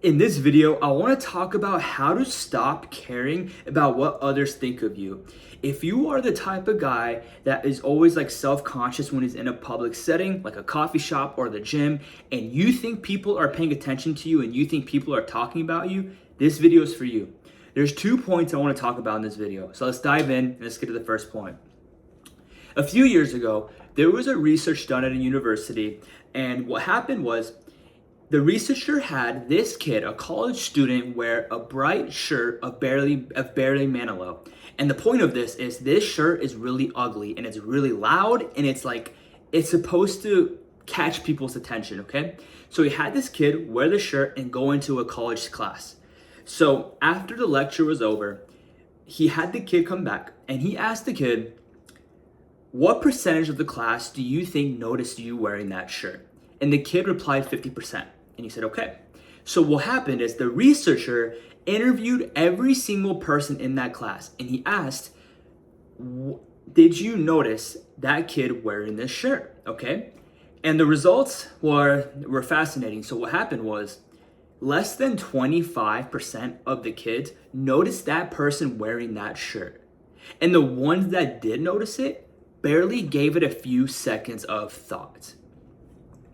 In this video, I want to talk about how to stop caring about what others think of you. If you are the type of guy that is always like self-conscious when he's in a public setting, like a coffee shop or the gym, and you think people are paying attention to you and you think people are talking about you, this video is for you. There's 2 points I want to talk about in this video. So let's dive in and let's get to the first point. A few years ago, there was a research done at a university, and what happened was the researcher had this kid, a college student, wear a bright shirt of Barely Manilow. And the point of this shirt is really ugly and it's really loud and it's supposed to catch people's attention, okay? So he had this kid wear the shirt and go into a college class. So after the lecture was over, he had the kid come back and he asked the kid, "What percentage of the class do you think noticed you wearing that shirt?" And the kid replied 50%. And he said, okay. So what happened is the researcher interviewed every single person in that class. And he asked, did you notice that kid wearing this shirt? Okay. And the results were fascinating. So what happened was less than 25% of the kids noticed that person wearing that shirt. And the ones that did notice it barely gave it a few seconds of thought.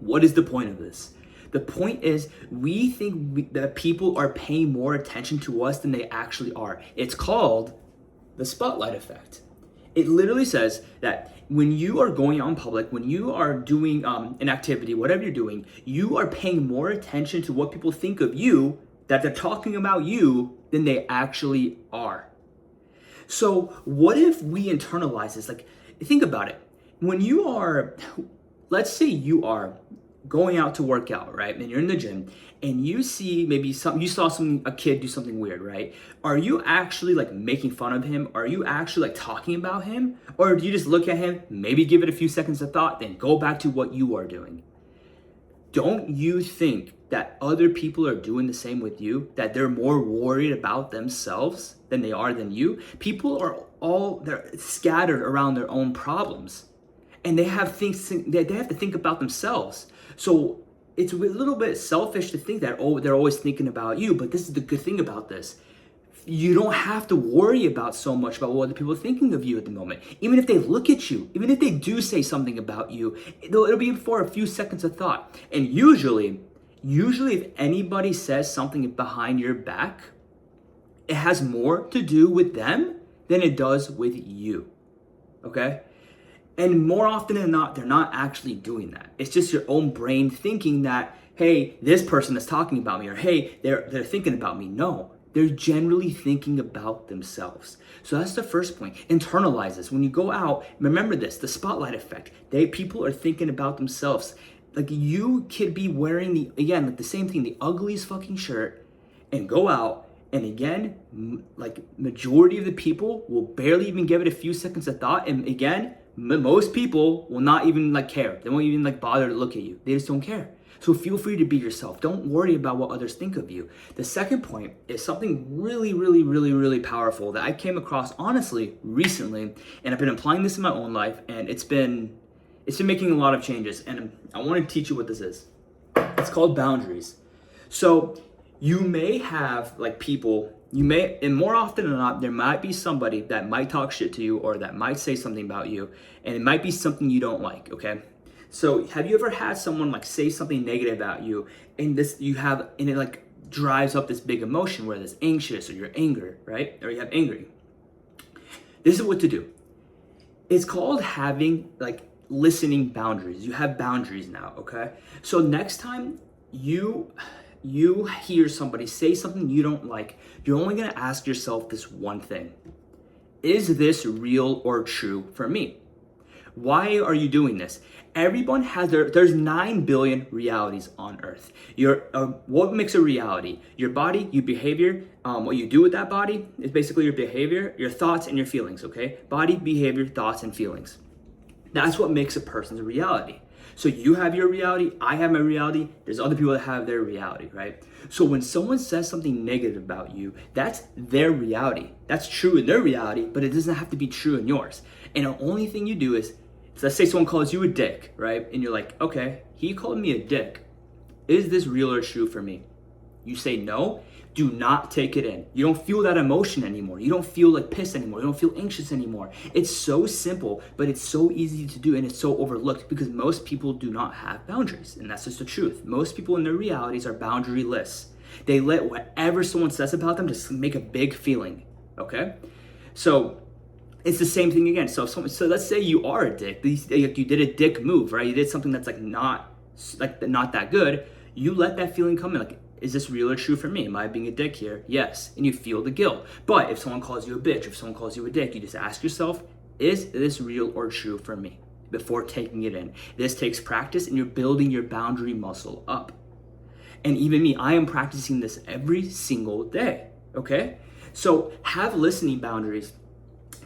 What is the point of this? The point is we think that people are paying more attention to us than they actually are. It's called the spotlight effect. It literally says that when you are going out in public, when you are doing an activity, whatever you're doing, you are paying more attention to what people think of you, that they're talking about you, than they actually are. So what if we internalize this? Like, think about it. When you are, let's say you are going out to work out, right? And you're in the gym and you see a kid do something weird, right? Are you actually like making fun of him? Are you actually like talking about him? Or do you just look at him, maybe give it a few seconds of thought, then go back to what you are doing? Don't you think that other people are doing the same with you? That they're more worried about themselves than they are than you? People are they're scattered around their own problems. And they have to think about themselves. So it's a little bit selfish to think that, oh, they're always thinking about you. But this is the good thing about this. You don't have to worry about so much about what other people are thinking of you at the moment. Even if they look at you, even if they do say something about you, it'll be for a few seconds of thought. And usually if anybody says something behind your back, it has more to do with them than it does with you. Okay? And more often than not, they're not actually doing that. It's just your own brain thinking that, hey, this person is talking about me, or hey, they're thinking about me. No, they're generally thinking about themselves. So that's the first point. Internalize this. When you go out, remember this, the spotlight effect. People are thinking about themselves. Like you could be wearing the same thing, the ugliest fucking shirt, and go out, and again, like majority of the people will barely even give it a few seconds of thought. And again, most people will not even care. They won't even bother to look at you. They just don't care. So feel free to be yourself. Don't worry about what others think of you. The second point is something really, really, really, really powerful that I came across honestly recently, and I've been applying this in my own life, and it's been making a lot of changes. And I want to teach you what this is. It's called boundaries. So you may have and more often than not, there might be somebody that might talk shit to you or that might say something about you, and it might be something you don't like, okay? So have you ever had someone say something negative about you, and it drives up this big emotion, whether it's anxious or you're angry, right? Or you have angry. This is what to do. It's called having listening boundaries. You have boundaries now, okay? So next time you hear somebody say something you don't like, you're only going to ask yourself this one thing. Is this real or true for me? Why are you doing this? Everyone has there's 9 billion realities on earth. What makes a reality? Your body, your behavior, what you do with that body is basically your behavior, your thoughts, and your feelings, okay? Body, behavior, thoughts, and feelings. That's what makes a person's reality. So you have your reality, I have my reality, there's other people that have their reality, right? So when someone says something negative about you, that's their reality. That's true in their reality, but it doesn't have to be true in yours. And the only thing you do is, let's say someone calls you a dick, right? And you're like, okay, he called me a dick. Is this real or true for me? You say no, do not take it in. You don't feel that emotion anymore. You don't feel like pissed anymore. You don't feel anxious anymore. It's so simple, but it's so easy to do and it's so overlooked because most people do not have boundaries. And that's just the truth. Most people in their realities are boundaryless. They let whatever someone says about them just make a big feeling, okay? So it's the same thing again. So let's say you are a dick. Like you did a dick move, right? You did something that's not that good. You let that feeling come in. Like, is this real or true for me? Am I being a dick here? Yes. And you feel the guilt. But if someone calls you a bitch, if someone calls you a dick, you just ask yourself, is this real or true for me? Before taking it in. This takes practice and you're building your boundary muscle up. And even me, I am practicing this every single day, okay? So have listening boundaries.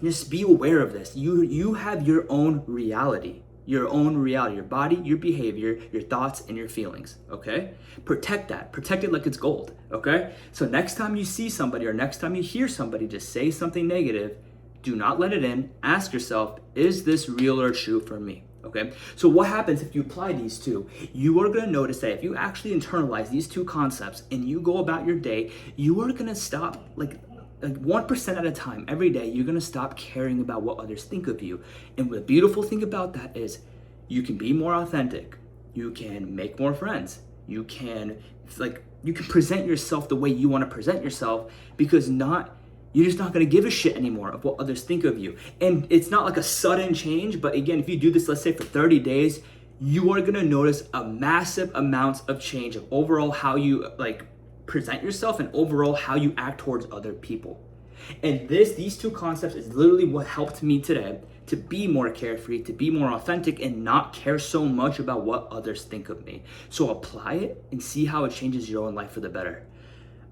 Just be aware of this. You have your own reality. Your body, your behavior, your thoughts, and your feelings, okay? Protect that. Protect it like it's gold, okay? So next time you see somebody or next time you hear somebody just say something negative, do not let it in. Ask yourself, is this real or true for me? Okay, so what happens if you apply these two? You are gonna notice that if you actually internalize these two concepts and you go about your day, you are gonna stop like 1% at a time every day. You're gonna stop caring about what others think of you. And the beautiful thing about that is you can be more authentic. You can make more friends. You can present yourself the way you want to present yourself because you're just not going to give a shit anymore of what others think of you. And it's not like a sudden change, but again, if you do this, let's say for 30 days, you are going to notice a massive amount of change of overall how you present yourself and overall how you act towards other people. And these two concepts is literally what helped me today to be more carefree, to be more authentic, and not care so much about what others think of me. So apply it and see how it changes your own life for the better.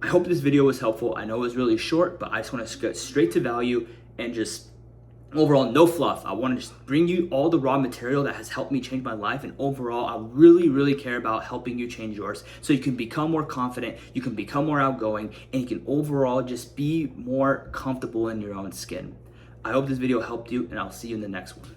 I hope this video was helpful. I know it was really short, but I just want to get straight to value and just overall no fluff. I want to just bring you all the raw material that has helped me change my life, and overall I really, really care about helping you change yours so you can become more confident, you can become more outgoing, and you can overall just be more comfortable in your own skin. I hope this video helped you, and I'll see you in the next one.